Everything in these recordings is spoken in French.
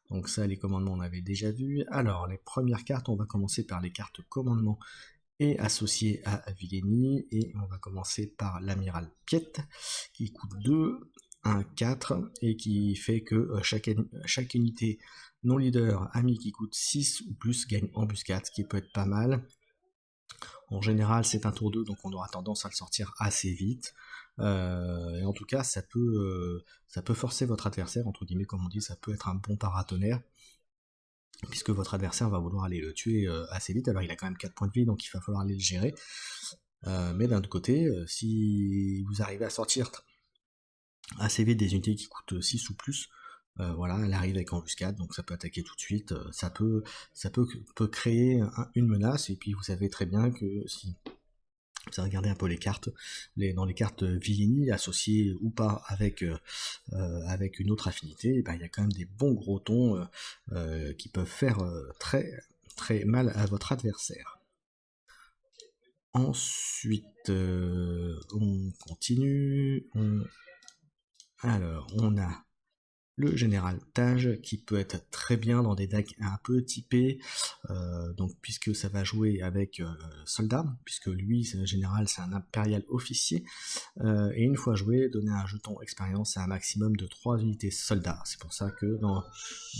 Donc ça, les commandements, on avait déjà vu. Alors, les premières cartes, on va commencer par les cartes commandement et associées à Villeni. Et on va commencer par l'amiral Piet, qui coûte 2, 1, 4, et qui fait que chaque unité non leader ami qui coûte 6 ou plus gagne embuscade, ce qui peut être pas mal. En général, c'est un tour 2, donc on aura tendance à le sortir assez vite. Et en tout cas, ça peut forcer votre adversaire, entre guillemets, comme on dit, ça peut être un bon paratonnerre, puisque votre adversaire va vouloir aller le tuer assez vite. Alors, il a quand même 4 points de vie, donc il va falloir aller le gérer. Mais d'un autre côté, si vous arrivez à sortir assez vite des unités qui coûtent 6 ou plus, voilà, elle arrive avec embuscade, donc ça peut attaquer tout de suite, peut créer une menace, et puis vous savez très bien que si vous regardez un peu les cartes, dans les cartes Villeni, associées ou pas avec une autre affinité, ben, il y a quand même des bons gros tons qui peuvent faire très, très mal à votre adversaire. Ensuite, on continue. Alors, on a le général Tage qui peut être très bien dans des decks un peu typés, donc puisque ça va jouer avec soldat, puisque lui c'est un général, c'est un impérial officier, et une fois joué, donner un jeton expérience à un maximum de 3 unités soldats. C'est pour ça que dans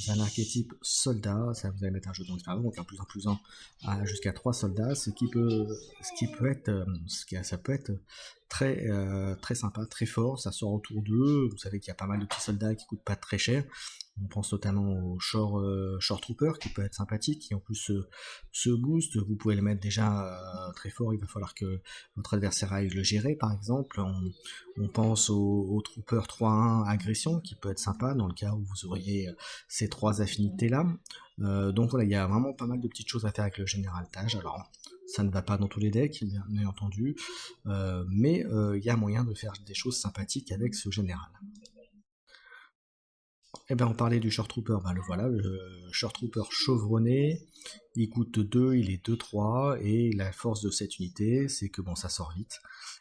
un archétype soldat, ça vous allez mettre un jeton expérience, donc un plus un jusqu'à 3 soldats, ce qui peut être, ça peut être très, très sympa, très fort, ça sort autour d'eux, vous savez qu'il y a pas mal de petits soldats qui coûtent pas très cher, on pense notamment au Shore Trooper qui peut être sympathique, qui en plus se boost, vous pouvez le mettre déjà très fort, il va falloir que votre adversaire aille le gérer par exemple, on pense au Trooper 3-1 agression qui peut être sympa dans le cas où vous auriez ces 3 affinités là, donc voilà, il y a vraiment pas mal de petites choses à faire avec le général Tage. Alors ça ne va pas dans tous les decks, bien entendu, mais il y a moyen de faire des choses sympathiques avec ce général. Et bien on parlait du Short Trooper, ben le voilà, le Short Trooper chevronné, il coûte 2, il est 2-3, et la force de cette unité, c'est que bon ça sort vite.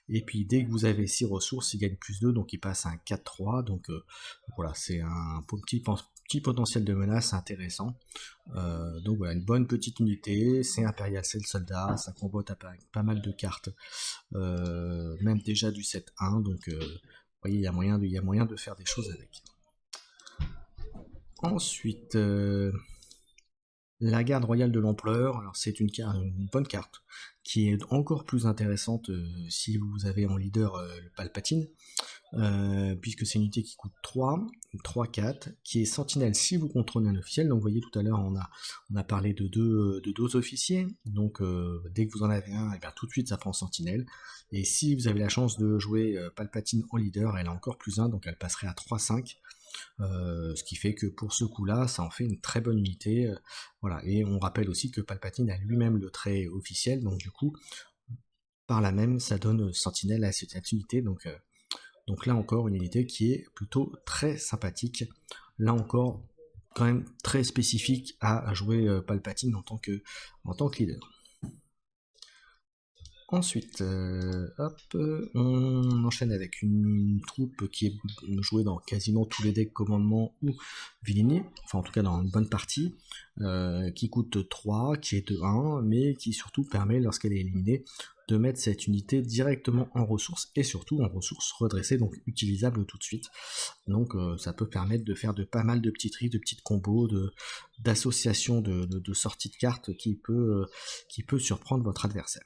Et puis dès que vous avez 6 ressources, il gagne plus 2, donc il passe à un 4-3, donc voilà, c'est un petit potentiel de menace intéressant. Donc voilà, une bonne petite unité, c'est impérial, c'est le soldat, ça combote avec pas mal de cartes, même déjà du 7-1, donc vous voyez, il y a moyen de faire des choses avec. Ensuite, la garde royale de l'Empereur, alors c'est une bonne carte, qui est encore plus intéressante si vous avez en leader le Palpatine, puisque c'est une unité qui coûte 3, 3-4, qui est sentinelle si vous contrôlez un officiel. Donc vous voyez tout à l'heure on a parlé de deux officiers, donc dès que vous en avez un, et bien, tout de suite ça prend sentinelle, et si vous avez la chance de jouer Palpatine en leader, elle a encore plus 1, donc elle passerait à 3-5, ce qui fait que pour ce coup-là, ça en fait une très bonne unité. Voilà. Et on rappelle aussi que Palpatine a lui-même le trait officiel, donc du coup, par là même, ça donne sentinelle à cette unité. Donc là encore, une unité qui est plutôt très sympathique. Là encore, quand même très spécifique à jouer Palpatine en tant que leader. Ensuite, on enchaîne avec une troupe qui est jouée dans quasiment tous les decks commandement ou Villini, enfin en tout cas dans une bonne partie, qui coûte 3, qui est de 1, mais qui surtout permet, lorsqu'elle est éliminée, de mettre cette unité directement en ressources, et surtout en ressources redressées, donc utilisables tout de suite. Donc ça peut permettre de faire pas mal de petits tricks, de petites combos, d'associations de sorties de cartes qui peut surprendre votre adversaire.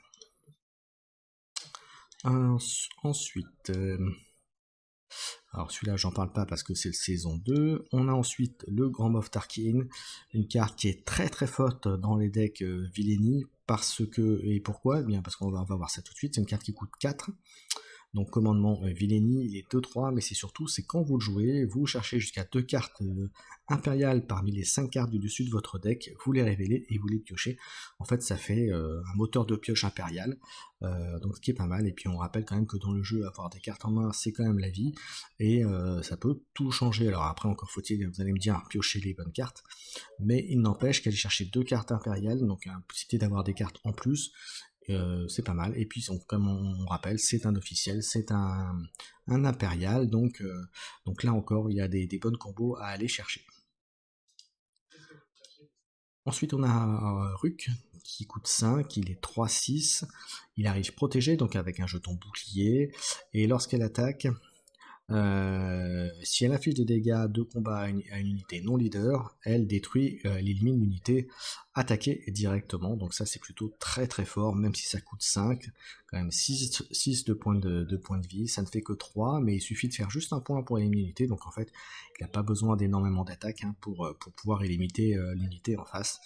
Ensuite, alors celui-là j'en parle pas parce que c'est le saison 2. On a ensuite le Grand Moff Tarkin, une carte qui est très très forte dans les decks Villeni, parce que, et pourquoi? Eh bien parce qu'on va voir ça tout de suite, c'est une carte qui coûte 4. Donc commandement Villeni, il est 2-3, mais c'est quand vous le jouez, vous cherchez jusqu'à 2 cartes impériales parmi les 5 cartes du dessus de votre deck, vous les révélez et vous les piochez. En fait ça fait un moteur de pioche impérial, donc ce qui est pas mal, et puis on rappelle quand même que dans le jeu, avoir des cartes en main, c'est quand même la vie, et ça peut tout changer. Alors après, encore faut-il, vous allez me dire, piocher les bonnes cartes, mais il n'empêche qu'aller chercher 2 cartes impériales, donc la possibilité d'avoir des cartes en plus, c'est pas mal. Et puis comme on rappelle, c'est un officiel, c'est un impérial, donc là encore il y a des bonnes combos à aller chercher. Ensuite, on a Ruc qui coûte 5, il est 3-6, il arrive protégé, donc avec un jeton bouclier, et lorsqu'elle attaque, si elle inflige des dégâts de combat à une unité non leader, elle détruit, elle élimine l'unité attaquée directement, donc ça c'est plutôt très très fort, même si ça coûte 5, quand même 6 de points de vie, ça ne fait que 3, mais il suffit de faire juste un point pour éliminer l'unité, donc en fait il n'a pas besoin d'énormément d'attaques pour pouvoir éliminer l'unité en face.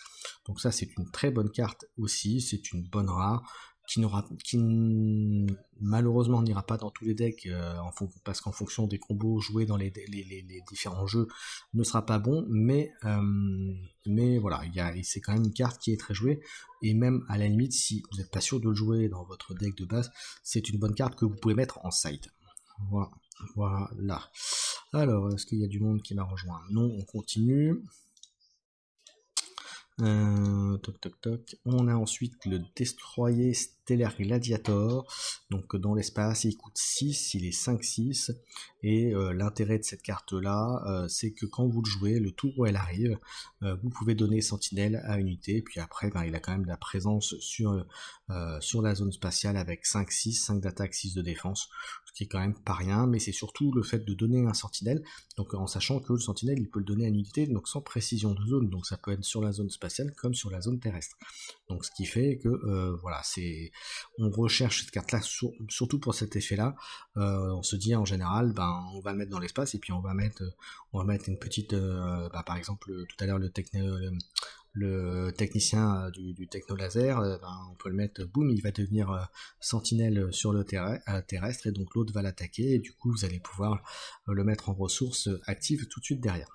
Donc ça c'est une très bonne carte aussi, c'est une bonne rare, qui malheureusement n'ira pas dans tous les decks parce qu'en fonction des combos joués dans les différents jeux ne sera pas bon, mais voilà, c'est quand même une carte qui est très jouée, et même à la limite si vous n'êtes pas sûr de le jouer dans votre deck de base, c'est une bonne carte que vous pouvez mettre en side. Voilà. Alors, est-ce qu'il y a du monde qui m'a rejoint? Non, on continue. Toc. On a ensuite le Destroyer Stellar Gladiator. Donc dans l'espace, il coûte 6, il est 5-6. Et l'intérêt de cette carte-là, c'est que quand vous le jouez, le tour où elle arrive, vous pouvez donner sentinelle à une unité. Puis après, il a quand même de la présence sur la zone spatiale avec 5-6, 5 d'attaque, 6 de défense. Ce qui est quand même pas rien, mais c'est surtout le fait de donner un sentinelle, donc en sachant que le sentinelle il peut le donner à une unité donc sans précision de zone, donc ça peut être sur la zone spatiale comme sur la zone terrestre. Donc ce qui fait que voilà, on recherche cette carte là surtout pour cet effet là. On se dit en général on va le mettre dans l'espace et puis on va mettre une petite par exemple tout à l'heure le technicien du techno laser, on peut le mettre, boum, il va devenir sentinelle sur le terrestre, et donc l'autre va l'attaquer, et du coup vous allez pouvoir le mettre en ressources actives tout de suite derrière.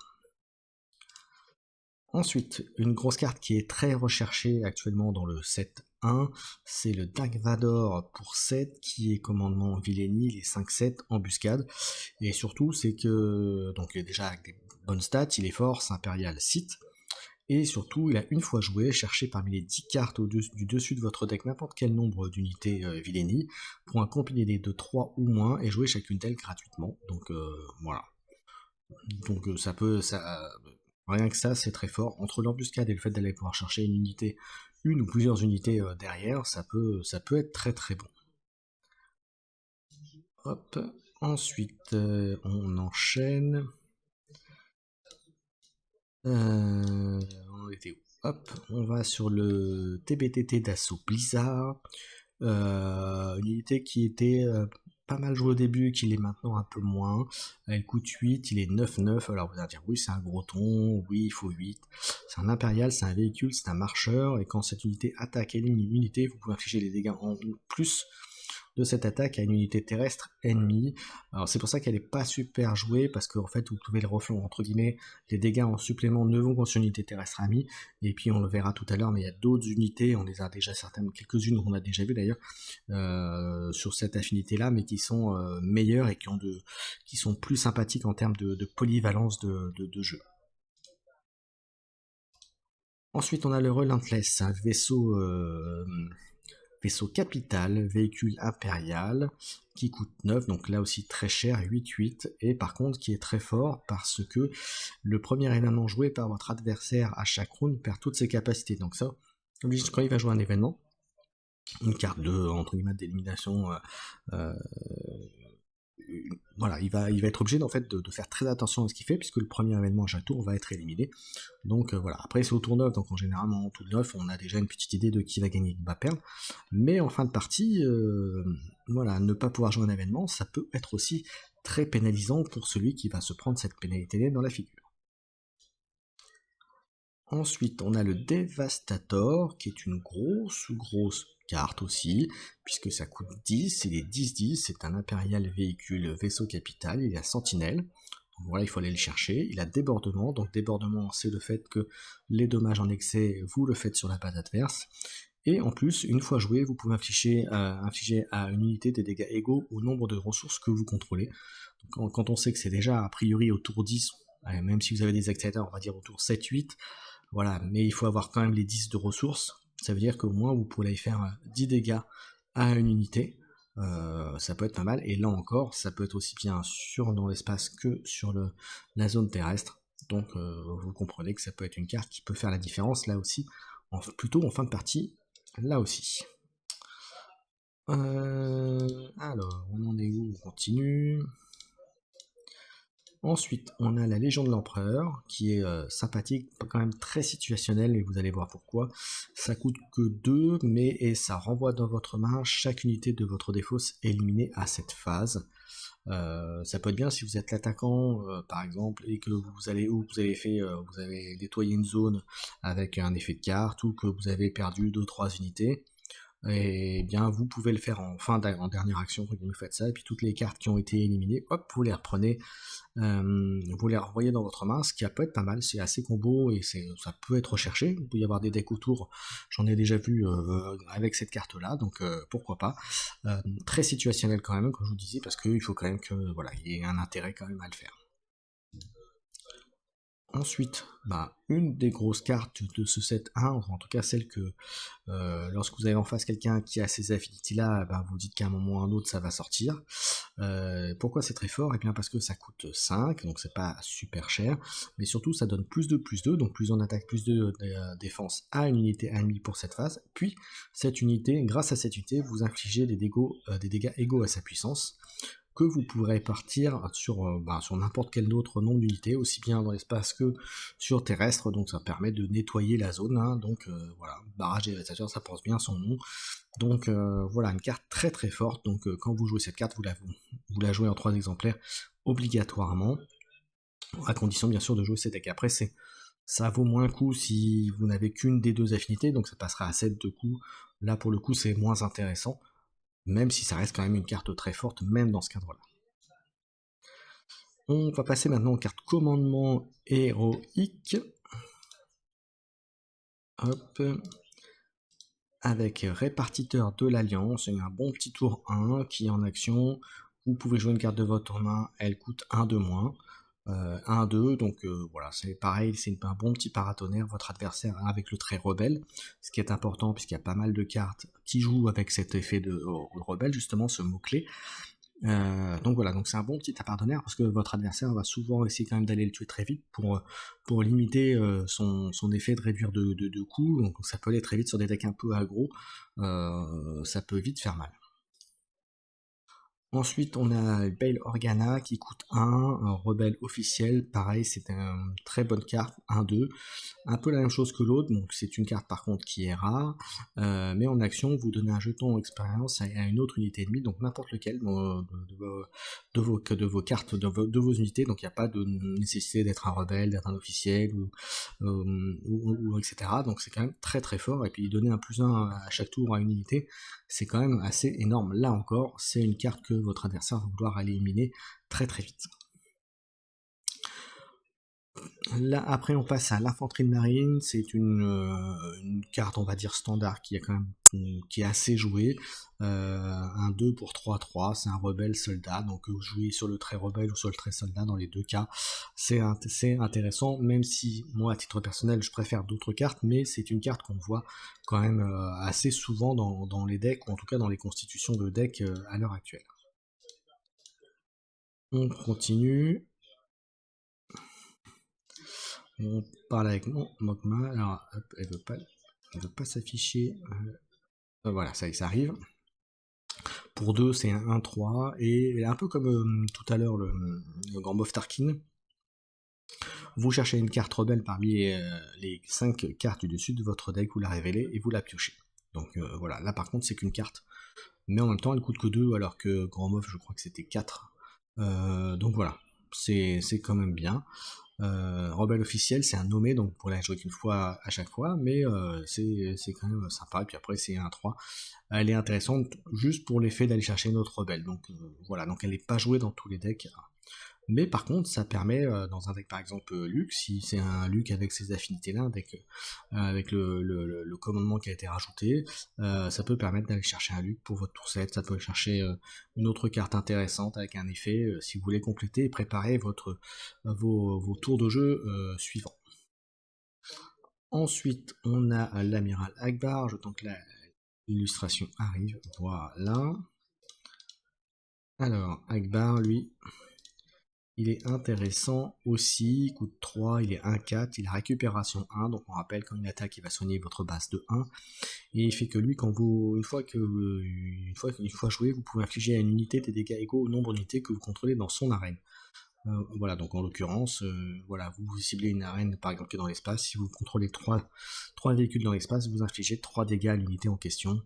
Ensuite, une grosse carte qui est très recherchée actuellement dans le set 1, c'est le Dark Vador pour 7, qui est commandement Villénie, les 5-7, embuscade, et surtout c'est que, donc déjà avec des bonnes stats, il est force impérial Sith, et surtout, il a une fois joué, cherché parmi les 10 cartes du dessus de votre deck n'importe quel nombre d'unités Villénie, pour un combiné de 3 ou moins, et jouer chacune d'elles gratuitement. Donc voilà. Donc rien que ça, c'est très fort. Entre l'embuscade et le fait d'aller pouvoir chercher une ou plusieurs unités derrière, ça peut être très très bon. Hop. Ensuite, on enchaîne. On était où? Hop, on va sur le TBTT d'assaut Blizzard. Une unité qui était pas mal jouée au début, qui l'est maintenant un peu moins. Elle coûte 8, il est 9-9. Alors vous allez dire, oui, c'est un gros ton, oui, il faut 8. C'est un impérial, c'est un véhicule, c'est un marcheur, et quand cette unité attaque et élimine une unité, vous pouvez infliger les dégâts en plus de cette attaque à une unité terrestre ennemie. Alors c'est pour ça qu'elle n'est pas super jouée, parce qu'en fait vous pouvez le refléter, entre guillemets, les dégâts en supplément ne vont qu'en sur une unité terrestre amie, et puis on le verra tout à l'heure, mais il y a d'autres unités, on les a déjà certaines, quelques-unes qu'on a déjà vues d'ailleurs, sur cette affinité là, mais qui sont meilleures et qui sont plus sympathiques en termes de polyvalence de jeu. Ensuite on a le Relentless, un vaisseau capital, véhicule impérial, qui coûte 9, donc là aussi très cher, 8-8, et par contre qui est très fort parce que le premier événement joué par votre adversaire à chaque round perd toutes ses capacités. Donc ça, quand il va jouer un événement, une carte de entre guillemets d'élimination, voilà, il va être obligé en fait de faire très attention à ce qu'il fait, puisque le premier événement à chaque tour va être éliminé. Donc voilà, après c'est au tour 9, donc en général en tour 9 on a déjà une petite idée de qui va gagner et qui va perdre, mais en fin de partie, voilà, ne pas pouvoir jouer un événement, ça peut être aussi très pénalisant pour celui qui va se prendre cette pénalité dans la figure. Ensuite, on a le Devastator, qui est une grosse carte aussi, puisque ça coûte 10, il est 10-10, c'est un impérial véhicule vaisseau capital, il a sentinelle, donc voilà, il faut aller le chercher, il a débordement, donc débordement c'est le fait que les dommages en excès, vous le faites sur la base adverse, et en plus, une fois joué, vous pouvez infliger à une unité des dégâts égaux au nombre de ressources que vous contrôlez. Donc, quand on sait que c'est déjà a priori au tour 10, même si vous avez des accélérateurs, on va dire au tour 7-8, voilà, mais il faut avoir quand même les 10 de ressources. Ça veut dire qu'au moins vous pouvez aller faire 10 dégâts à une unité. Ça peut être pas mal. Et là encore, ça peut être aussi bien dans l'espace que sur la zone terrestre. Donc vous comprenez que ça peut être une carte qui peut faire la différence là aussi, plutôt en fin de partie, là aussi. Alors, on en est où? On continue. Ensuite, on a la Légion de l'Empereur, qui est sympathique, quand même très situationnelle, et vous allez voir pourquoi. Ça coûte que 2, et ça renvoie dans votre main chaque unité de votre défausse éliminée à cette phase. Ça peut être bien si vous êtes l'attaquant, par exemple, et que vous avez nettoyé une zone avec un effet de carte, ou que vous avez perdu 2-3 unités. Et bien vous pouvez le faire en dernière action, vous faites ça, et puis toutes les cartes qui ont été éliminées, hop, vous les reprenez, vous les renvoyez dans votre main, ce qui peut être pas mal, c'est assez combo et ça peut être recherché, il peut y avoir des decks autour, j'en ai déjà vu avec cette carte là, donc pourquoi pas. Très situationnel quand même, comme je vous disais, parce qu'il faut quand même que voilà, il y ait un intérêt quand même à le faire. Ensuite, une des grosses cartes de ce set 1, en tout cas celle que lorsque vous avez en face quelqu'un qui a ces affinités là, vous dites qu'à un moment ou à un autre ça va sortir. Pourquoi c'est très fort? Et bien parce que ça coûte 5, donc c'est pas super cher, mais surtout ça donne plus de, donc plus en attaque, plus de défense à une unité ennemie pour cette phase, puis cette unité, grâce à cette unité, vous infligez des dégâts égaux à sa puissance, que vous pourrez partir sur n'importe quel autre nombre d'unités, aussi bien dans l'espace que sur terrestre, donc ça permet de nettoyer la zone, hein, donc voilà, barrage dévastateur, ça porte bien son nom, donc voilà, une carte très très forte, donc quand vous jouez cette carte, vous la jouez en 3 exemplaires obligatoirement, à condition bien sûr de jouer ces decks. Après, ça vaut moins le coup si vous n'avez qu'une des 2 affinités, donc ça passera à 7 de coups, là pour le coup c'est moins intéressant, même si ça reste quand même une carte très forte, même dans ce cadre-là. On va passer maintenant aux cartes commandement héroïque. Hop. Avec répartiteur de l'Alliance, il y a un bon petit tour 1 qui est en action. Vous pouvez jouer une carte de votre main, elle coûte 1 de moins. 1-2, donc voilà, c'est pareil, c'est un bon petit paratonnerre, votre adversaire avec le trait rebelle, ce qui est important puisqu'il y a pas mal de cartes qui jouent avec cet effet de rebelle, justement, ce mot-clé. Donc voilà, donc c'est un bon petit paratonnerre parce que votre adversaire va souvent essayer quand même d'aller le tuer très vite pour limiter son effet de réduire de coups, donc ça peut aller très vite sur des decks un peu aggro, ça peut vite faire mal. Ensuite, on a Bail Organa qui coûte 1, un rebelle officiel, pareil, c'est une très bonne carte, 1-2, un peu la même chose que l'autre, donc c'est une carte par contre qui est rare, mais en action, vous donnez un jeton expérience à une autre unité ennemie, donc n'importe lequel de vos cartes, de vos unités, donc il n'y a pas de nécessité d'être un rebelle, d'être un officiel, ou etc. Donc c'est quand même très très fort, et puis donner un +1 à chaque tour à une unité, c'est quand même assez énorme. Là encore, c'est une carte que votre adversaire va vouloir aller éliminer très très vite. Là, après, on passe à l'infanterie de marine. C'est une carte, on va dire, standard qui est assez jouée. Un 2 pour 3-3, c'est un rebelle soldat. Donc, vous jouez sur le trait rebelle ou sur le trait soldat dans les deux cas. C'est intéressant, même si moi, à titre personnel, je préfère d'autres cartes, mais c'est une carte qu'on voit quand même assez souvent dans les decks, ou en tout cas dans les constitutions de decks à l'heure actuelle. On continue. On parle avec mon Mogma. Alors, hop, elle veut pas s'afficher. Voilà, ça arrive. Pour 2, c'est un 1-3. Et un peu comme tout à l'heure le Grand Moff Tarkin. Vous cherchez une carte rebelle parmi les 5 cartes du dessus de votre deck, vous la révélez et vous la piochez. Donc voilà, là par contre c'est qu'une carte. Mais en même temps elle coûte que 2 alors que Grand Moff je crois que c'était 4. Donc voilà, c'est quand même bien. Rebelle officiel, c'est un nommé, donc pour la jouer qu'une fois à chaque fois, mais c'est quand même sympa. Et puis après, c'est un 3. Elle est intéressante juste pour l'effet d'aller chercher une autre rebelle. Donc voilà, donc elle n'est pas jouée dans tous les decks. Mais par contre, ça permet, dans un deck par exemple Luke, si c'est un Luke avec ces affinités-là, un deck avec le commandement qui a été rajouté, ça peut permettre d'aller chercher un Luke pour votre tour 7, ça peut chercher une autre carte intéressante avec un effet, si vous voulez compléter et préparer vos tours de jeu suivants. Ensuite, on a l'amiral Akbar, j'attends que l'illustration arrive, voilà. Alors, Akbar, lui, il est intéressant aussi, il coûte 3, il est 1-4, il a récupération 1, donc on rappelle quand une attaque il va soigner votre base de 1, et il fait que lui, quand vous, une fois joué, vous pouvez infliger à une unité des dégâts égaux au nombre d'unités que vous contrôlez dans son arène. Voilà, donc en l'occurrence, voilà, vous ciblez une arène par exemple qui est dans l'espace, si vous contrôlez 3 véhicules dans l'espace, vous infligez 3 dégâts à l'unité en question.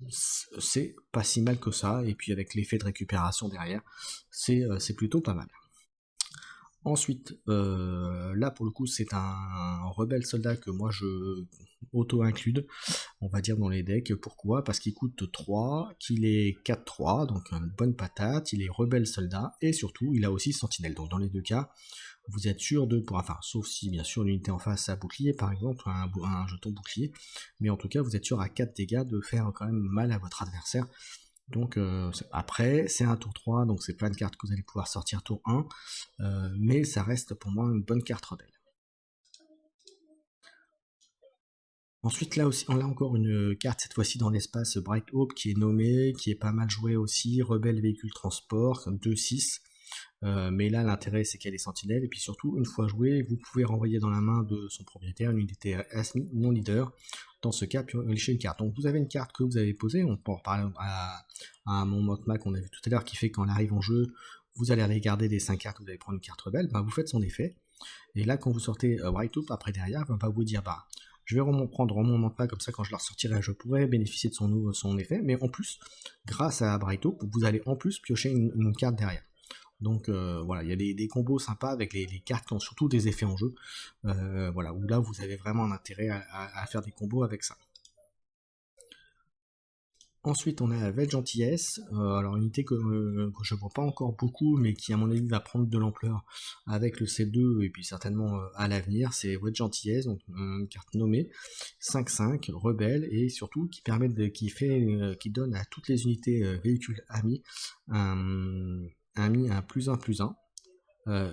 C'est pas si mal que ça, et puis avec l'effet de récupération derrière, c'est plutôt pas mal. Ensuite, là pour le coup c'est un rebelle soldat que moi je auto-include, on va dire dans les decks. Pourquoi? Parce qu'il coûte 3, qu'il est 4-3, donc une bonne patate, il est rebelle soldat, et surtout il a aussi sentinelle. Donc dans les deux cas, vous êtes sûr de, enfin sauf si bien sûr l'unité en face a bouclier par exemple, un jeton bouclier, mais en tout cas vous êtes sûr à 4 dégâts de faire quand même mal à votre adversaire. Donc après, c'est un tour 3, donc c'est pas une carte que vous allez pouvoir sortir tour 1, mais ça reste pour moi une bonne carte rebelle. Ensuite, là aussi, on a encore une carte, cette fois-ci dans l'espace Bright Hope, qui est nommée, qui est pas mal jouée aussi, Rebelle Véhicule Transport, 2-6. Mais là, l'intérêt, c'est qu'elle est sentinelle, et puis surtout, une fois jouée, vous pouvez renvoyer dans la main de son propriétaire une unité non leader. Dans ce cas, piocher une carte. Donc vous avez une carte que vous avez posée, on peut en reparler à mon Motma qu'on a vu tout à l'heure, qui fait quand elle arrive en jeu, vous allez aller garder des 5 cartes, vous allez prendre une carte rebelle, bah, vous faites son effet. Et là, quand vous sortez Bright Hope, après derrière, on va vous dire, bah, je vais prendre mon Motma, comme ça quand je la ressortirai, je pourrai bénéficier de son effet, mais en plus, grâce à Bright Hope, vous allez en plus piocher une carte derrière. Donc voilà, il y a des combos sympas avec les cartes qui ont surtout des effets en jeu. Voilà, où là vous avez vraiment un intérêt à faire des combos avec ça. Ensuite, on a la Vête Gentillesse, alors une unité que je vois pas encore beaucoup, mais qui à mon avis va prendre de l'ampleur avec le C2 et puis certainement à l'avenir. C'est Vête Gentillesse, donc une carte nommée 5-5, rebelle, et surtout qui qui donne à toutes les unités véhicules amis un +1/+1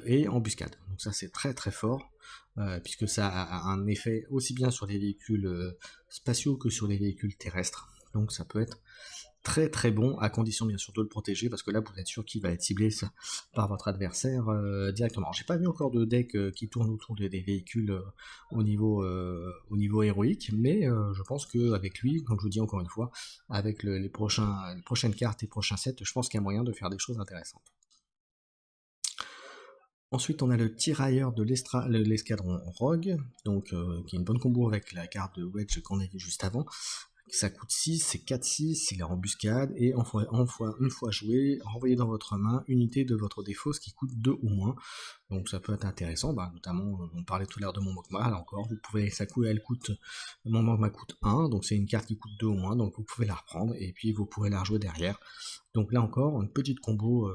et embuscade. Donc ça c'est très très fort, puisque ça a un effet aussi bien sur les véhicules spatiaux que sur les véhicules terrestres. Donc ça peut être très très bon, à condition bien sûr de le protéger, parce que là vous êtes sûr qu'il va être ciblé par votre adversaire directement. J'ai pas vu encore de deck qui tourne autour des véhicules au niveau héroïque, mais je pense qu'avec lui, comme je vous dis encore une fois, avec les prochaines cartes et prochains sets, je pense qu'il y a moyen de faire des choses intéressantes. Ensuite, on a le tirailleur de l'escadron Rogue, donc qui est une bonne combo avec la carte de Wedge qu'on a vu juste avant. Ça coûte 6, c'est 4-6, il est en embuscade, et une fois joué, renvoyez dans votre main une unité de votre défausse qui coûte 2 ou moins. Donc ça peut être intéressant, notamment, on parlait tout à l'heure de mon Mokma, là encore, vous pouvez, mon Mokma coûte 1, donc c'est une carte qui coûte 2 ou moins, donc vous pouvez la reprendre, et puis vous pourrez la rejouer derrière. Donc là encore, une petite combo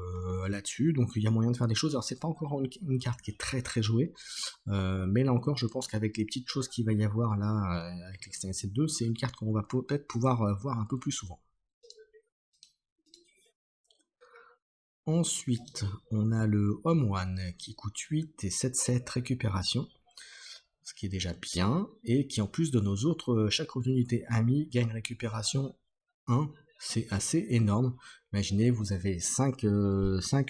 là-dessus, donc il y a moyen de faire des choses. Alors c'est pas encore une carte qui est très très jouée, mais là encore, je pense qu'avec les petites choses qu'il va y avoir là, avec l'Extended Set 2, c'est une carte qu'on va peut-être pouvoir voir un peu plus souvent. Ensuite, on a le Home One qui coûte 8 et 7-7 récupération, ce qui est déjà bien, et qui en plus de nos autres, chaque unité amie gagne récupération 1, c'est assez énorme. Imaginez, vous avez 5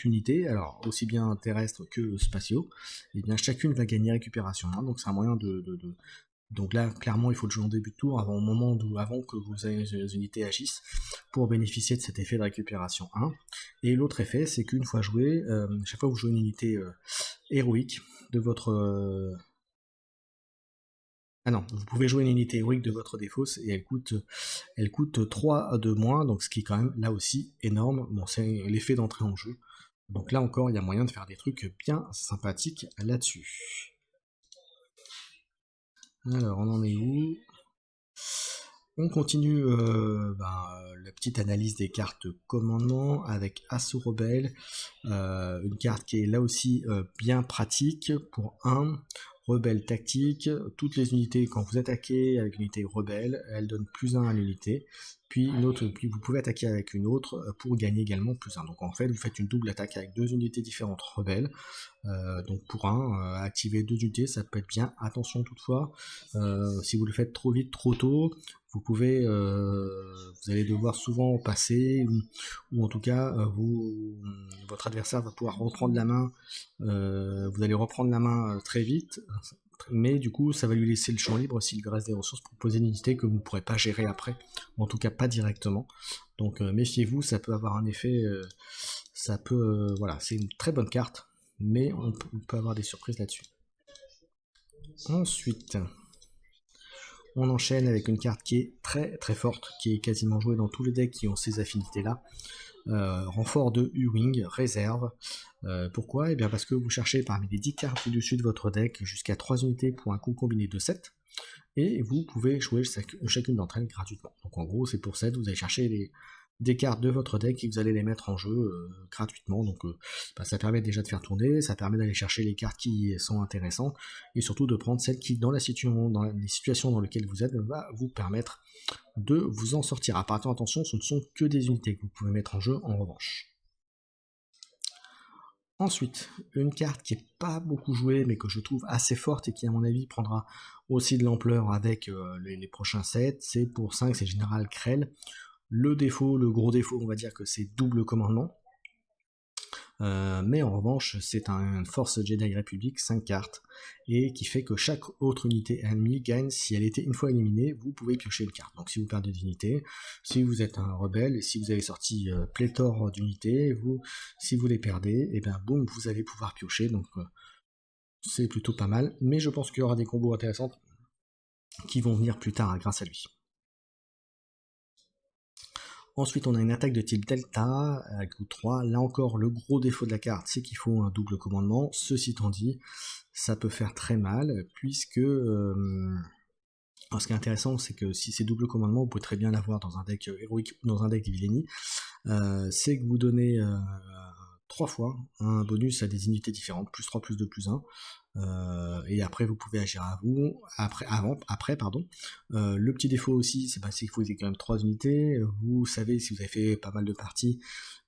unités, alors aussi bien terrestres que spatiaux, et bien chacune va gagner récupération 1, donc c'est un moyen Donc là, clairement, il faut le jouer en début de tour, avant que vos unités agissent, pour bénéficier de cet effet de récupération 1. Et l'autre effet, c'est qu'une fois joué, chaque fois que vous jouez une unité héroïque de votre... Ah non, vous pouvez jouer une unité héroïque de votre défausse, et elle coûte 3 de moins, donc ce qui est quand même là aussi énorme. Bon, c'est l'effet d'entrée en jeu. Donc là encore, il y a moyen de faire des trucs bien sympathiques là-dessus. Alors, on en est où? On continue la petite analyse des cartes commandement avec Assaut Rebelle, une carte qui est là aussi bien pratique pour 1. Rebelle tactique, toutes les unités, quand vous attaquez avec une unité rebelle, elle donne +1 à l'unité, puis une autre, puis vous pouvez attaquer avec une autre pour gagner également +1. Donc en fait, vous faites une double attaque avec 2 unités différentes rebelles. Donc pour activer 2 unités, ça peut être bien. Attention toutefois, si vous le faites trop vite, trop tôt, vous pouvez, vous allez devoir souvent passer, ou en tout cas, votre adversaire va pouvoir reprendre la main. Vous allez reprendre la main très vite, mais du coup, ça va lui laisser le champ libre s'il lui reste des ressources pour poser une unité que vous ne pourrez pas gérer après, ou en tout cas pas directement. Donc méfiez-vous, ça peut avoir un effet, voilà, c'est une très bonne carte, mais on peut avoir des surprises là-dessus. Ensuite, on enchaîne avec une carte qui est très très forte, qui est quasiment jouée dans tous les decks qui ont ces affinités-là. Renfort de U-Wing, réserve. Pourquoi? Eh bien parce que vous cherchez parmi les 10 cartes du dessus de votre deck jusqu'à 3 unités pour un coût combiné de 7, et vous pouvez jouer chacune d'entre elles gratuitement. Donc en gros, c'est pour 7, vous allez chercher des cartes de votre deck et vous allez les mettre en jeu gratuitement. Donc ça permet déjà de faire tourner, ça permet d'aller chercher les cartes qui sont intéressantes, et surtout de prendre celles qui, dans les situations dans lesquelles vous êtes, va vous permettre de vous en sortir. Attention, ce ne sont que des unités que vous pouvez mettre en jeu en revanche. Ensuite, une carte qui n'est pas beaucoup jouée, mais que je trouve assez forte et qui, à mon avis, prendra aussi de l'ampleur avec les prochains sets, c'est pour 5, c'est Général Krell. Le gros défaut, on va dire que c'est double commandement. Mais en revanche, c'est un Force Jedi Republic 5 cartes, et qui fait que chaque autre unité ennemie gagne si elle était une fois éliminée. Vous pouvez piocher une carte. Donc si vous perdez d'unités, si vous êtes un rebelle, et si vous avez sorti pléthore d'unités, si vous les perdez, et bien boum, vous allez pouvoir piocher. Donc c'est plutôt pas mal, mais je pense qu'il y aura des combos intéressants qui vont venir plus tard grâce à lui. Ensuite, on a une attaque de type Delta, avec coût 3. Là encore, le gros défaut de la carte, c'est qu'il faut un double commandement. Ceci étant dit, ça peut faire très mal, puisque... ce qui est intéressant, c'est que si c'est double commandement, vous pouvez très bien l'avoir dans un deck héroïque ou dans un deck Villainy. C'est que vous donnez 3 fois un bonus à des unités différentes, plus 3, plus 2, plus 1. Et après vous pouvez agir à vous, après pardon. Le petit défaut aussi, c'est qu'il faut quand même 3 unités. Vous savez, si vous avez fait pas mal de parties,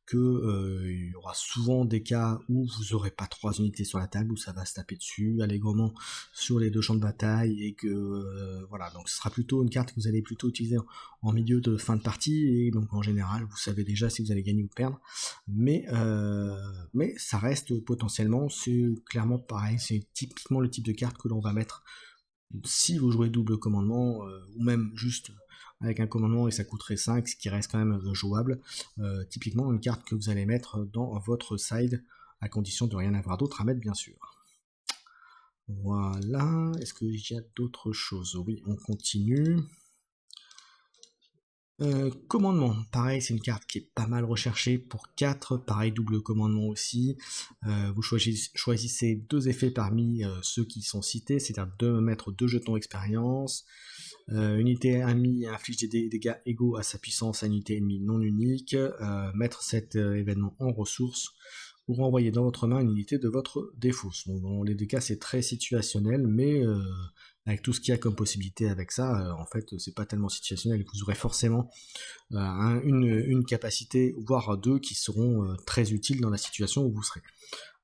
que il y aura souvent des cas où vous n'aurez pas 3 unités sur la table, où ça va se taper dessus allègrement sur les 2 champs de bataille, et que voilà, donc ce sera plutôt une carte que vous allez plutôt utiliser en milieu de fin de partie, et donc en général vous savez déjà si vous allez gagner ou perdre, mais ça reste potentiellement, c'est clairement pareil, c'est typiquement le type de carte que l'on va mettre si vous jouez double commandement, ou même juste avec un commandement et ça coûterait 5, ce qui reste quand même jouable. Typiquement une carte que vous allez mettre dans votre side, à condition de rien avoir d'autre à mettre bien sûr. Voilà, est-ce qu'il y a d'autres choses? Oui, on continue. Commandement, pareil, c'est une carte qui est pas mal recherchée pour 4, pareil, double commandement aussi. Vous choisissez 2 effets parmi ceux qui sont cités, c'est-à-dire de mettre 2 jetons expérience. Unité ennemie inflige des dégâts égaux à sa puissance à unité ennemie non unique. Mettre cet événement en ressources, ou renvoyer dans votre main une unité de votre défausse. Donc, dans les deux cas, c'est très situationnel, mais avec tout ce qu'il y a comme possibilité avec ça, en fait, c'est pas tellement situationnel. Vous aurez forcément une capacité, voire 2, qui seront très utiles dans la situation où vous serez.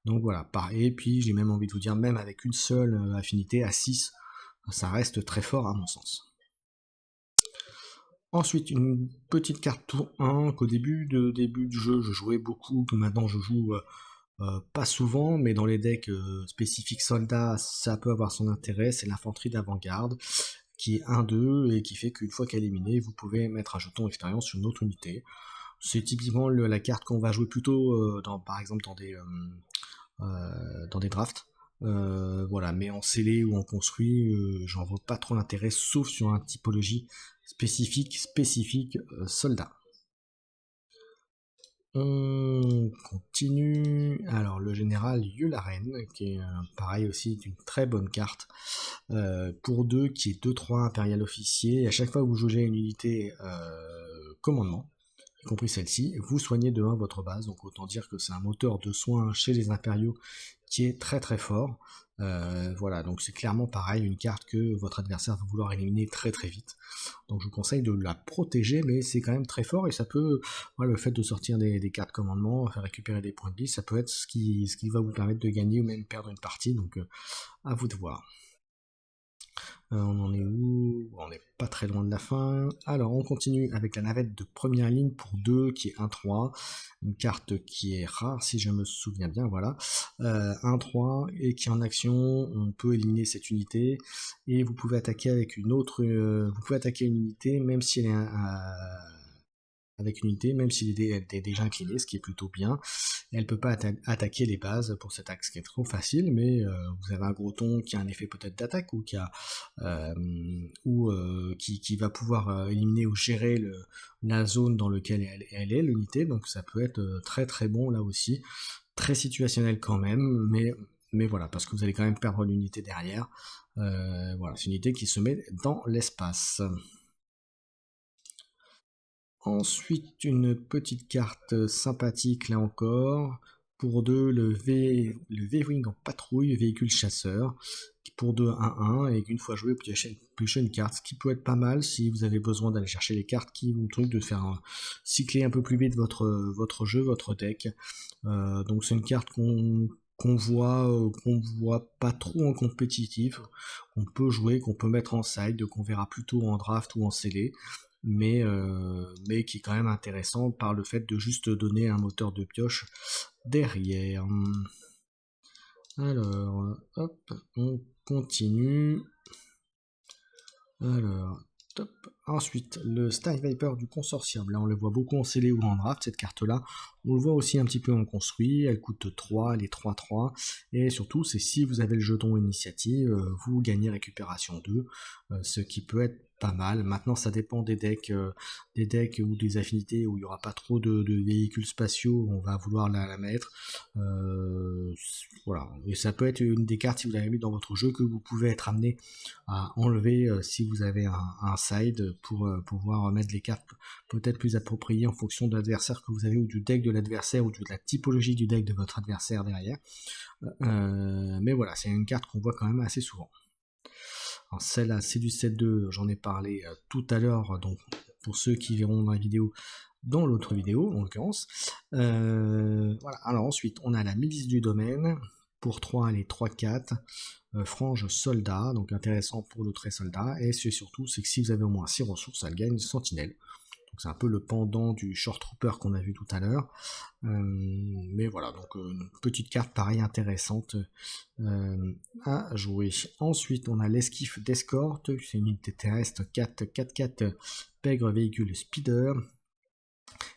Donc voilà, et puis j'ai même envie de vous dire, même avec une seule affinité à 6, ça reste très fort à mon sens. Ensuite, une petite carte tour 1 qu'au début du jeu je jouais beaucoup, que maintenant je joue pas souvent, mais dans les decks spécifiques soldats, ça peut avoir son intérêt. C'est l'infanterie d'avant-garde, qui est 1-2, et qui fait qu'une fois qu'elle est éliminée, vous pouvez mettre un jeton expérience sur une autre unité. C'est typiquement la carte qu'on va jouer plutôt par exemple dans des drafts. Voilà, mais en scellé ou en construit, j'en vois pas trop l'intérêt, sauf sur une typologie spécifique soldat. On continue. Alors le général Yularen, qui est pareil aussi une très bonne carte pour 2, qui est 2-3 impérial officier. À chaque fois que vous jouez une unité commandement, y compris celle-ci, vous soignez de 1 votre base. Donc autant dire que c'est un moteur de soins chez les impériaux qui est très très fort. Voilà, donc c'est clairement pareil, une carte que votre adversaire va vouloir éliminer très très vite. Donc je vous conseille de la protéger, mais c'est quand même très fort et ça peut, voilà, le fait de sortir des cartes commandement, faire récupérer des points de vie, ça peut être ce qui va vous permettre de gagner ou même perdre une partie, donc à vous de voir. On en est où? On n'est pas très loin de la fin. Alors, on continue avec la navette de première ligne pour 2, qui est 1-3. Une carte qui est rare, si je me souviens bien, voilà. 1-3, et qui est en action, on peut éliminer cette unité, et vous pouvez attaquer avec une autre... vous pouvez attaquer une unité, même si elle est avec une unité, même s'il est déjà incliné, ce qui est plutôt bien. Elle peut pas attaquer les bases pour cet axe qui est trop facile, mais vous avez un Groton qui a un effet peut-être d'attaque ou qui va pouvoir éliminer ou gérer la zone dans laquelle elle est, l'unité, donc ça peut être très très bon là aussi, très situationnel quand même, mais voilà, parce que vous allez quand même perdre l'unité derrière. Voilà, c'est une unité qui se met dans l'espace. Ensuite, une petite carte sympathique là encore. Pour 2, le V-Wing en patrouille, véhicule chasseur. Pour 2, 1-1, et une fois joué, vous piocher une carte, ce qui peut être pas mal si vous avez besoin d'aller chercher les cartes qui vous truc de faire cycler un peu plus vite votre jeu, votre deck. Donc c'est une carte qu'on voit pas trop en compétitif, qu'on peut jouer, qu'on peut mettre en side, qu'on verra plutôt en draft ou en scellé, mais qui est quand même intéressant par le fait de juste donner un moteur de pioche derrière. Alors, hop, on continue. Alors, top. Ensuite, le Sky Viper du Consortium. Là, on le voit beaucoup en scellé ou en draft, cette carte-là. On le voit aussi un petit peu en construit. Elle coûte 3, elle est 3-3. Et surtout, c'est si vous avez le jeton initiative, vous gagnez récupération 2, ce qui peut être pas mal. Maintenant, ça dépend des decks ou des affinités où il n'y aura pas trop de véhicules spatiaux, on va vouloir la mettre. Voilà. Et ça peut être une des cartes, si vous l'avez mis dans votre jeu, que vous pouvez être amené à enlever si vous avez un side pour pouvoir mettre les cartes peut-être plus appropriées en fonction de l'adversaire que vous avez ou du deck de l'adversaire ou de la typologie du deck de votre adversaire derrière. Mais voilà, c'est une carte qu'on voit quand même assez souvent. Alors celle-là, c'est du 7-2, j'en ai parlé tout à l'heure, donc pour ceux qui verront dans la vidéo, dans l'autre vidéo en l'occurrence. Voilà, alors ensuite on a la milice du domaine, pour 3 elle est 3-4, frange soldat, donc intéressant pour le trait soldat, et surtout c'est que si vous avez au moins 6 ressources, elle gagne sentinelle. Donc c'est un peu le pendant du Short Trooper qu'on a vu tout à l'heure. Mais voilà, donc une petite carte pareil intéressante à jouer. Ensuite, on a l'esquive d'escorte, c'est une unité terrestre 4-4 pègre véhicule speeder.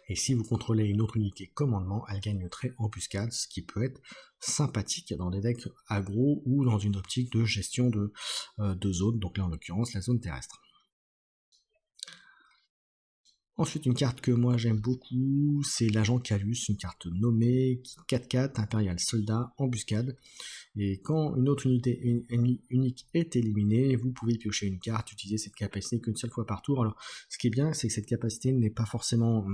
Et si vous contrôlez une autre unité commandement, elle gagne le trait embuscade, ce qui peut être sympathique dans des decks aggro ou dans une optique de gestion de zone, donc là en l'occurrence la zone terrestre. Ensuite, une carte que moi j'aime beaucoup, c'est l'agent Calus, une carte nommée 4-4, impérial soldat, embuscade. Et quand une autre unité unique est éliminée, vous pouvez piocher une carte, utiliser cette capacité qu'une seule fois par tour. Alors, ce qui est bien, c'est que cette capacité n'est pas forcément,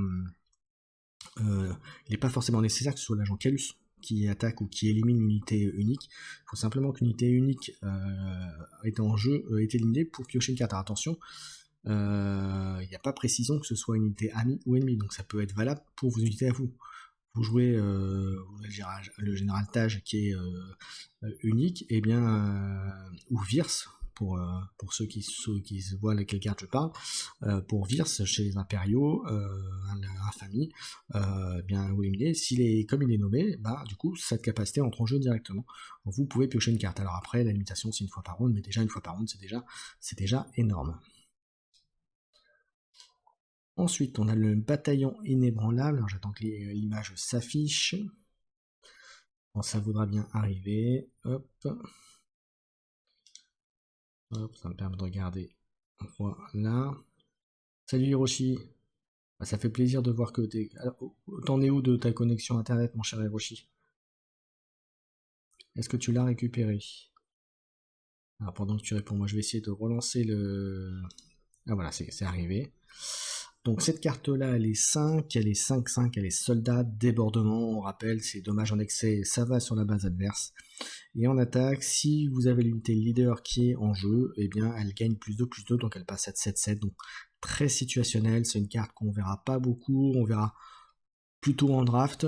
il n'est pas forcément nécessaire que ce soit l'agent Calus qui attaque ou qui élimine une unité unique. Il faut simplement qu'une unité unique est en jeu, est éliminée pour piocher une carte. Alors, attention, il n'y a pas précision que ce soit une unité amie ou ennemie, donc ça peut être valable pour vos unités à vous. Vous jouez le général Taj qui est unique, et bien, ou Virse, pour ceux qui voient de quelle carte je parle, pour Virse chez les impériaux, infamie, bien vous éliminez. Comme il est nommé, bah, du coup, cette capacité entre en jeu directement. Donc, vous pouvez piocher une carte. Alors après, la limitation c'est une fois par ronde, mais déjà une fois par ronde, c'est déjà énorme. Ensuite, on a le bataillon inébranlable. Alors, j'attends que l'image s'affiche. Bon, ça voudra bien arriver. Hop. Hop, ça me permet de regarder. Voilà. Salut Hiroshi. Bah, ça fait plaisir de voir que t'es... Alors, t'en es où de ta connexion internet, mon cher Hiroshi? Est-ce que tu l'as récupéré? Alors, pendant que tu réponds, moi je vais essayer de relancer le... Ah voilà, c'est arrivé. Donc cette carte-là, elle est 5, elle est 5-5, elle est soldat, débordement, on rappelle, c'est dommage en excès, ça va sur la base adverse. Et en attaque, si vous avez l'unité leader qui est en jeu, eh bien elle gagne +2/+2, donc elle passe à 7-7, donc très situationnelle, c'est une carte qu'on verra pas beaucoup, on verra plutôt en draft,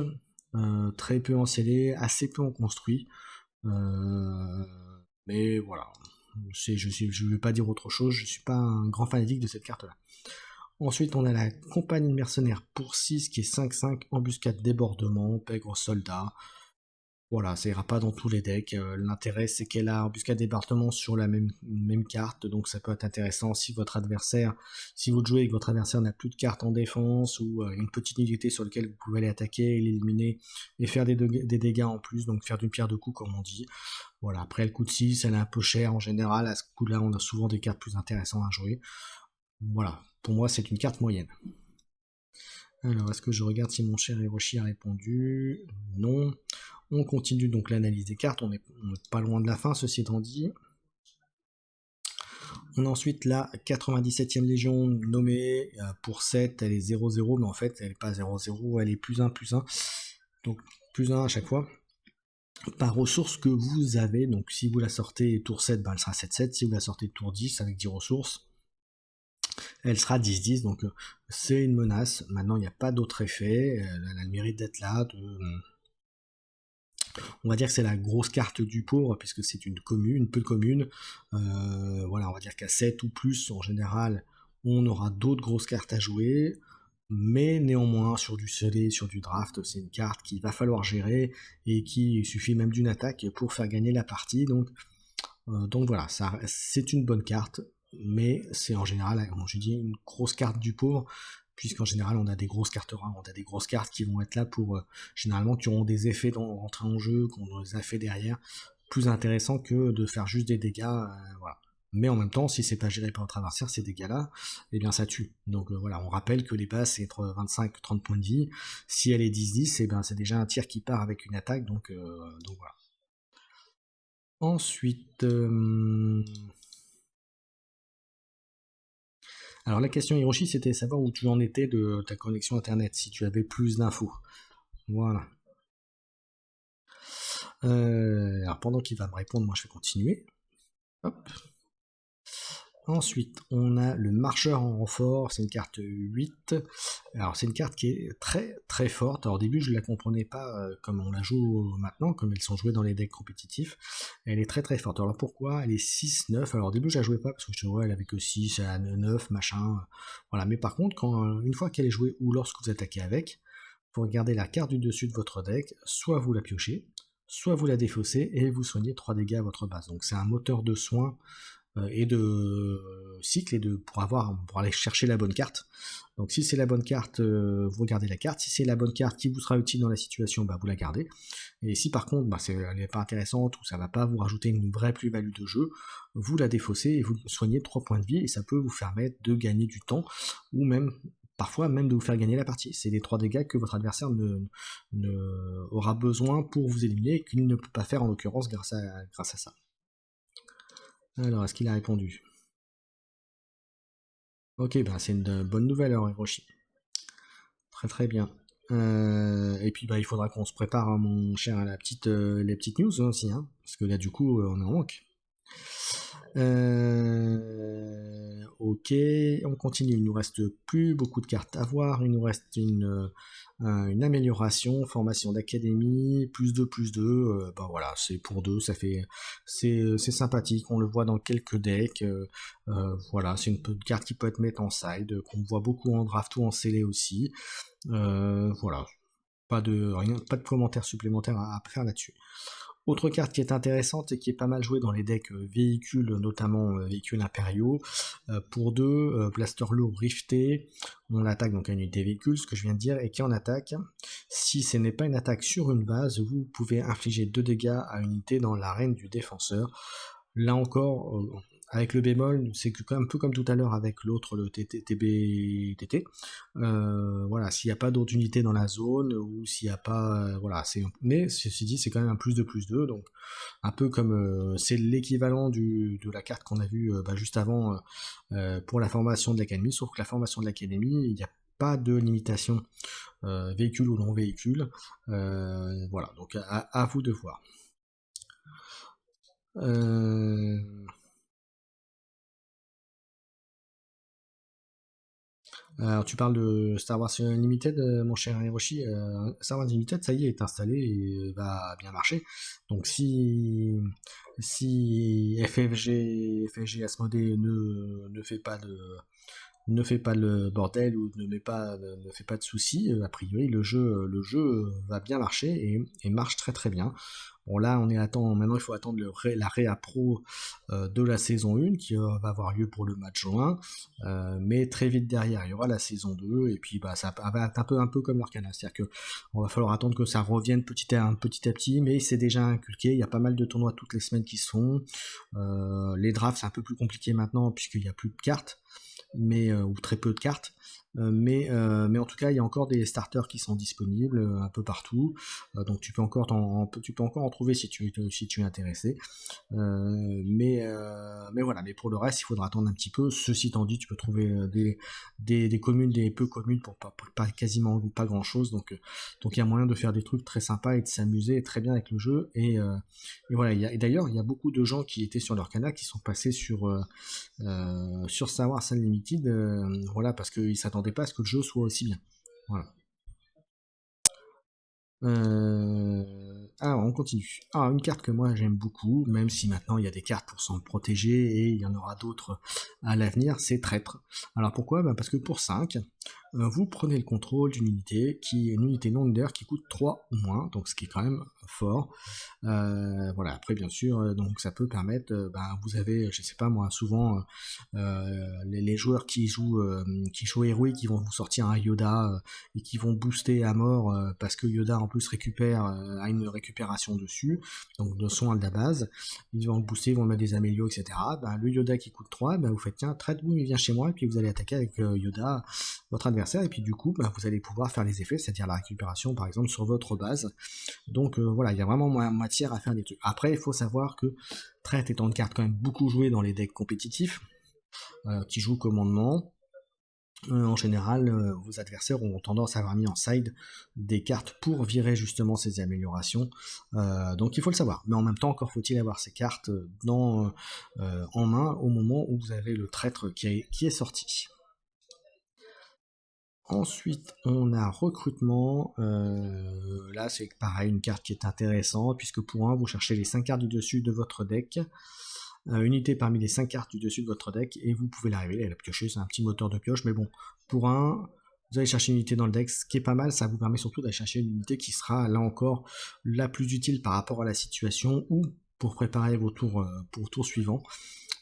très peu en scellé, assez peu en construit, mais voilà, je ne vais pas dire autre chose, je suis pas un grand fanatique de cette carte-là. Ensuite, on a la compagnie de mercenaires pour 6 qui est 5-5, embuscade, débordement, pègre, soldat. Voilà, ça ira pas dans tous les decks. L'intérêt, c'est qu'elle a embuscade, débordement sur la même carte, donc ça peut être intéressant si votre adversaire, si vous jouez et que votre adversaire n'a plus de cartes en défense ou une petite unité sur laquelle vous pouvez aller attaquer, l'éliminer et faire des dégâts en plus, donc faire d'une pierre deux coups comme on dit. Voilà, après le coup de 6, elle est un peu chère en général. À ce coup-là, on a souvent des cartes plus intéressantes à jouer. Voilà, pour moi, c'est une carte moyenne. Alors, est-ce que je regarde si mon cher Hiroshi a répondu? Non. On continue donc l'analyse des cartes, on n'est pas loin de la fin, ceci étant dit. On a ensuite la 97e Légion nommée pour 7, elle est 0-0, mais en fait elle n'est pas 0-0, elle est +1/+1, donc +1 à chaque fois. Par ressources que vous avez, donc si vous la sortez tour 7, ben elle sera 7-7, si vous la sortez tour 10 avec 10 ressources, elle sera 10-10, donc c'est une menace. Maintenant il n'y a pas d'autre effet, elle a le mérite d'être là, on va dire que c'est la grosse carte du pauvre, puisque c'est une commune, peu de communes. Voilà, on va dire qu'à 7 ou plus, en général, on aura d'autres grosses cartes à jouer. Mais néanmoins, sur du scellé, sur du draft, c'est une carte qu'il va falloir gérer et qui suffit même d'une attaque pour faire gagner la partie. Donc voilà, c'est une bonne carte, mais c'est en général, comme je dis, une grosse carte du pauvre, puisqu'en général on a des grosses cartes rares, on a des grosses cartes qui vont être là pour, généralement, qui auront des effets rentrer en jeu, qui ont des effets derrière, plus intéressant que de faire juste des dégâts, voilà. Mais en même temps, si c'est pas géré par votre adversaire, ces dégâts-là, eh bien ça tue. Donc voilà, on rappelle que les bases c'est entre 25 et 30 points de vie. Si elle est 10-10, eh bien c'est déjà un tir qui part avec une attaque, donc voilà. Ensuite, alors la question Hiroshi, c'était savoir où tu en étais de ta connexion internet, si tu avais plus d'infos. Voilà. Alors pendant qu'il va me répondre, moi je vais continuer. Hop. Ensuite, on a le marcheur en renfort, c'est une carte 8. Alors c'est une carte qui est très très forte. Alors au début je ne la comprenais pas comme on la joue maintenant, comme elles sont jouées dans les decks compétitifs. Elle est très très forte. Alors pourquoi? Elle est 6-9. Alors au début je la jouais pas parce que je trouvais elle avait que 6, elle a 9, machin. Voilà. Mais par contre, une fois qu'elle est jouée ou lorsque vous attaquez avec, vous regardez la carte du dessus de votre deck, soit vous la piochez, soit vous la défaussez et vous soignez 3 dégâts à votre base. Donc c'est un moteur de soins et de cycle et pour aller chercher la bonne carte. Donc si c'est la bonne carte, vous regardez la carte. Si c'est la bonne carte qui vous sera utile dans la situation, bah, vous la gardez. Et si par contre elle n'est pas intéressante ou ça va pas vous rajouter une vraie plus-value de jeu, vous la défaussez et vous soignez 3 points de vie et ça peut vous permettre de gagner du temps ou même parfois même de vous faire gagner la partie. C'est les 3 dégâts que votre adversaire aura besoin pour vous éliminer et qu'il ne peut pas faire en l'occurrence grâce à ça. Alors, est-ce qu'il a répondu? Ok, ben c'est une bonne nouvelle alors, Hiroshi. Très très bien. Et puis il faudra qu'on se prépare, hein, mon cher, à les petites news aussi, hein, parce que là du coup on en manque. Ok, on continue. Il nous reste plus beaucoup de cartes à voir. Il nous reste une amélioration, formation d'académie, +2/+2. Ben voilà, c'est pour 2, c'est sympathique. On le voit dans quelques decks. Voilà, c'est une carte qui peut être mise en side, qu'on voit beaucoup en draft ou en scellé aussi. Voilà, pas de commentaires supplémentaires à faire là-dessus. Autre carte qui est intéressante et qui est pas mal jouée dans les decks véhicules, notamment véhicules impériaux, pour 2, Blaster lourd rifté, on l'attaque donc à une unité véhicule, ce que je viens de dire, et qui en attaque. Si ce n'est pas une attaque sur une base, vous pouvez infliger 2 dégâts à une unité dans l'arène du défenseur. Là encore, avec le bémol, c'est un peu comme tout à l'heure avec l'autre, le TBTT. Voilà, s'il n'y a pas d'autres unités dans la zone, ou s'il n'y a pas... voilà, mais ceci dit, c'est quand même un +2/+2, donc un peu comme... c'est l'équivalent de la carte qu'on a vue juste avant pour la formation de l'académie, sauf que la formation de l'académie, il n'y a pas de limitation véhicule ou non véhicule. Voilà, donc à vous de voir. Alors, tu parles de Star Wars Unlimited, mon cher Hiroshi. Star Wars Unlimited, ça y est installé et va bien marcher. Donc, si FFG Asmodée ne fait pas le bordel ou ne fait pas de soucis, a priori le jeu va bien marcher et marche très très bien. Bon là maintenant il faut attendre la réa pro de la saison 1 qui va avoir lieu pour le mois de juin, mais très vite derrière il y aura la saison 2 et puis bah ça va être un peu comme l'Arcana, c'est-à-dire que on va falloir attendre que ça revienne petit à petit, mais c'est déjà inculqué, il y a pas mal de tournois toutes les semaines qui se font, les drafts c'est un peu plus compliqué maintenant puisqu'il n'y a plus de cartes, mais ou très peu de cartes. Mais en tout cas, il y a encore des starters qui sont disponibles un peu partout, donc tu peux encore en trouver si tu es intéressé. Mais voilà, mais pour le reste, il faudra attendre un petit peu. Ceci étant dit, tu peux trouver des communes, des peu communes pour quasiment pas grand chose, donc il y a moyen de faire des trucs très sympas et de s'amuser très bien avec le jeu. Et voilà, et d'ailleurs, il y a beaucoup de gens qui étaient sur leur canal qui sont passés sur Star Wars Unlimited, voilà, parce qu'ils s'attendaient pas à ce que le jeu soit aussi bien. Voilà. Alors, on continue. Ah, une carte que moi j'aime beaucoup, même si maintenant il y a des cartes pour s'en protéger et il y en aura d'autres à l'avenir, c'est Traître. Alors pourquoi? Parce que pour 5, vous prenez le contrôle d'une unité qui est une unité non leader qui coûte 3 ou moins, donc ce qui est quand même fort. Voilà, après bien sûr, donc ça peut permettre, vous avez, je sais pas moi, souvent les joueurs qui jouent héroïque, qui vont vous sortir un Yoda et qui vont booster à mort parce que Yoda en plus a une récupération dessus, donc de soins de la base, ils vont le booster, ils vont mettre des amélios, etc. Le Yoda qui coûte 3, vous faites tiens, traite, boum, il vient chez moi, et puis vous allez attaquer avec Yoda, votre adversaire, et puis du coup, vous allez pouvoir faire les effets, c'est-à-dire la récupération par exemple sur votre base. Donc voilà, il y a vraiment matière à faire des trucs. Après, il faut savoir que traite étant une carte quand même beaucoup jouée dans les decks compétitifs, qui jouent commandement, en général, vos adversaires ont tendance à avoir mis en side des cartes pour virer justement ces améliorations. Donc il faut le savoir. Mais en même temps, encore faut-il avoir ces cartes en main au moment où vous avez le traître qui est sorti. Ensuite, on a recrutement. Là, c'est pareil, une carte qui est intéressante, puisque pour un, vous cherchez les 5 cartes du dessus de votre deck. Unité parmi les 5 cartes du dessus de votre deck, et vous pouvez la révéler, la piocher, c'est un petit moteur de pioche, mais bon, pour un, vous allez chercher une unité dans le deck, ce qui est pas mal, ça vous permet surtout d'aller chercher une unité qui sera, là encore, la plus utile par rapport à la situation, ou pour préparer vos tours pour le tour suivant.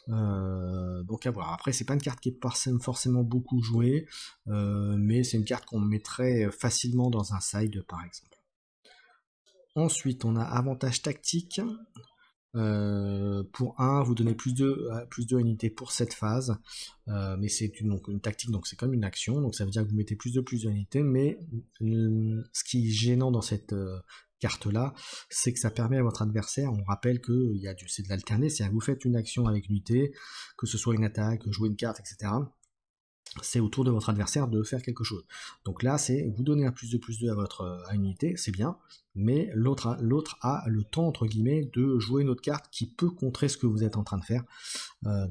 Donc à voir. Après, c'est pas une carte qui est forcément beaucoup jouée, mais c'est une carte qu'on mettrait facilement dans un side, par exemple. Ensuite, on a avantage tactique. Pour 1, vous donnez plus de unités pour cette phase, mais c'est une tactique, donc c'est comme une action, donc ça veut dire que vous mettez plus de unités, mais ce qui est gênant dans cette carte là, c'est que ça permet à votre adversaire, on rappelle que c'est de l'alterner, c'est-à-dire que vous faites une action avec une unité, que ce soit une attaque, jouer une carte, etc. C'est au tour de votre adversaire de faire quelque chose. Donc là, c'est vous donnez un plus de à une unité, c'est bien, mais l'autre a le temps, entre guillemets, de jouer une autre carte qui peut contrer ce que vous êtes en train de faire.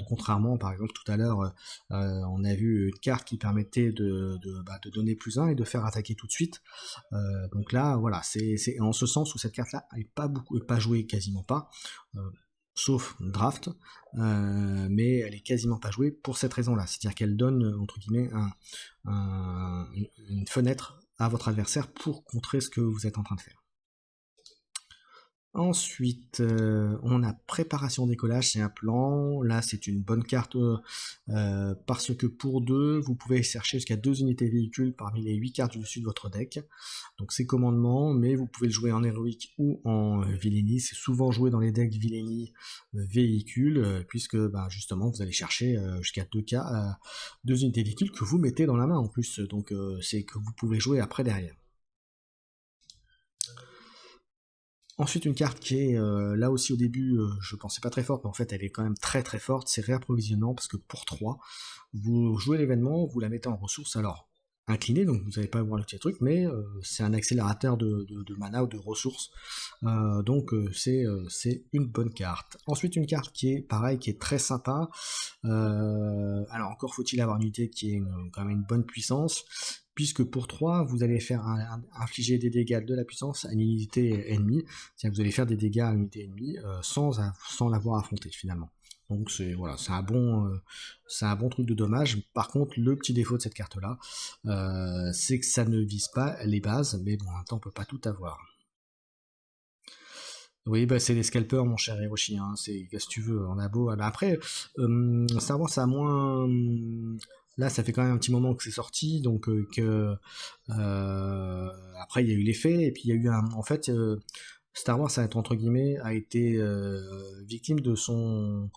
Contrairement, par exemple, tout à l'heure, on a vu une carte qui permettait de donner plus 1 et de faire attaquer tout de suite. Donc là, voilà, c'est en ce sens où cette carte-là n'est pas jouée quasiment pas. Sauf draft, mais elle est quasiment pas jouée pour cette raison-là, c'est-à-dire qu'elle donne entre guillemets une fenêtre à votre adversaire pour contrer ce que vous êtes en train de faire. Ensuite, on a préparation décollage, c'est un plan. Là, c'est une bonne carte parce que pour 2, vous pouvez chercher jusqu'à 2 unités véhicules parmi les 8 cartes du dessus de votre deck. Donc c'est commandement, mais vous pouvez le jouer en héroïque ou en villainy. C'est souvent joué dans les decks villainy véhicules, puisque justement vous allez chercher jusqu'à 2 unités véhicules que vous mettez dans la main en plus. Donc c'est que vous pouvez jouer après derrière. Ensuite, une carte qui est là aussi au début, je pensais pas très forte, mais en fait elle est quand même très très forte, c'est réapprovisionnement, parce que pour 3, vous jouez l'événement, vous la mettez en ressources. Alors, incliné, donc vous n'allez pas voir le petit truc, mais c'est un accélérateur de mana ou de ressources. Donc c'est une bonne carte. Ensuite une carte qui est pareil, qui est très sympa. Alors encore faut-il avoir une unité qui ait quand même une bonne puissance, puisque pour 3, vous allez faire infliger des dégâts de la puissance à une unité ennemie, c'est-à-dire que vous allez faire des dégâts à une unité ennemie sans l'avoir affronté finalement. Donc c'est voilà, c'est un bon truc de dommage. Par contre, le petit défaut de cette carte-là, c'est que ça ne vise pas les bases, mais bon, en même temps, on peut pas tout avoir. Oui, bah c'est les scalpers, mon cher Hiroshi, hein, c'est qu'est-ce que tu veux, on a beau. Bah, après, Star Wars, ça a moins. Là, ça fait quand même un petit moment que c'est sorti, donc après il y a eu l'effet, et puis il y a eu en fait, Star Wars, ça a été, entre guillemets, a été victime de son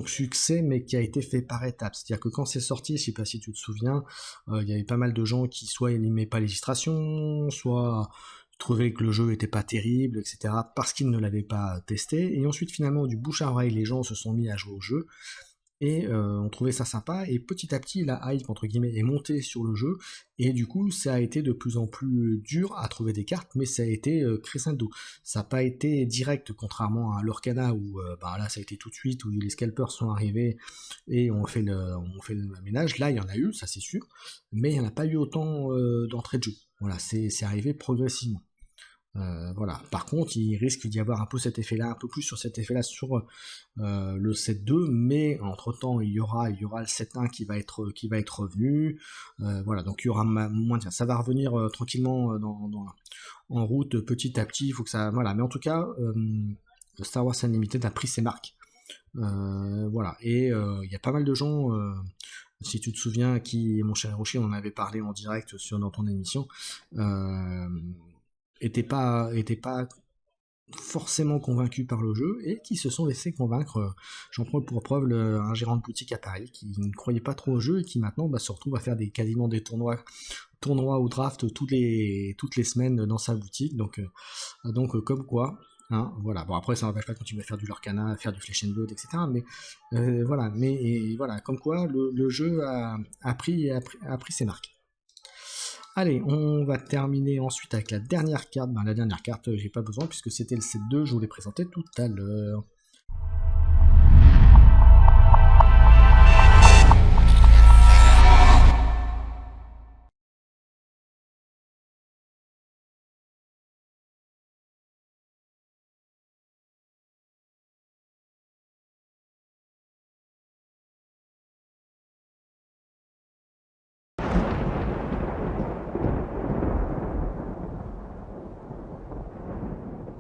succès, mais qui a été fait par étapes. C'est-à-dire que quand c'est sorti, je sais pas si tu te souviens, il y avait pas mal de gens qui soit n'aimaient pas les illustrations, soit trouvaient que le jeu était pas terrible, etc., parce qu'ils ne l'avaient pas testé. Et ensuite, finalement, du bouche à oreille, les gens se sont mis à jouer au jeu et on trouvait ça sympa, et petit à petit la hype entre guillemets est montée sur le jeu, et du coup ça a été de plus en plus dur à trouver des cartes, mais ça a été crescendo, ça n'a pas été direct, contrairement à l'Orcana où bah, là ça a été tout de suite, où les scalpers sont arrivés et on fait le ménage. Là il y en a eu, ça c'est sûr, mais il n'y en a pas eu autant d'entrée de jeu. Voilà, c'est arrivé progressivement. Voilà. Par contre, il risque d'y avoir un peu cet effet-là, un peu plus sur cet effet-là sur le 7-2, mais entre-temps, il y aura le 7-1 qui va être revenu. Voilà, donc il y aura moins de ça va revenir tranquillement en route petit à petit. Il faut que ça, voilà. Mais en tout cas, Star Wars Unlimited a pris ses marques. Voilà, et il y a pas mal de gens. Si tu te souviens, mon cher Hiroshi, on en avait parlé en direct dans ton émission, euh, était pas forcément convaincus par le jeu et qui se sont laissés convaincre. J'en prends pour preuve un gérant de boutique à Paris qui ne croyait pas trop au jeu et qui maintenant se retrouve à faire quasiment des tournois ou draft toutes les semaines dans sa boutique. Donc comme quoi. Hein, voilà. Bon, après ça n'empêche pas de continuer à faire du Lorcana, à faire du Flesh and Blood, etc. Mais voilà, voilà, comme quoi le jeu a pris ses marques. Allez, on va terminer ensuite avec la dernière carte. Ben, la dernière carte, j'ai pas besoin puisque c'était le set 2, je vous l'ai présenté tout à l'heure.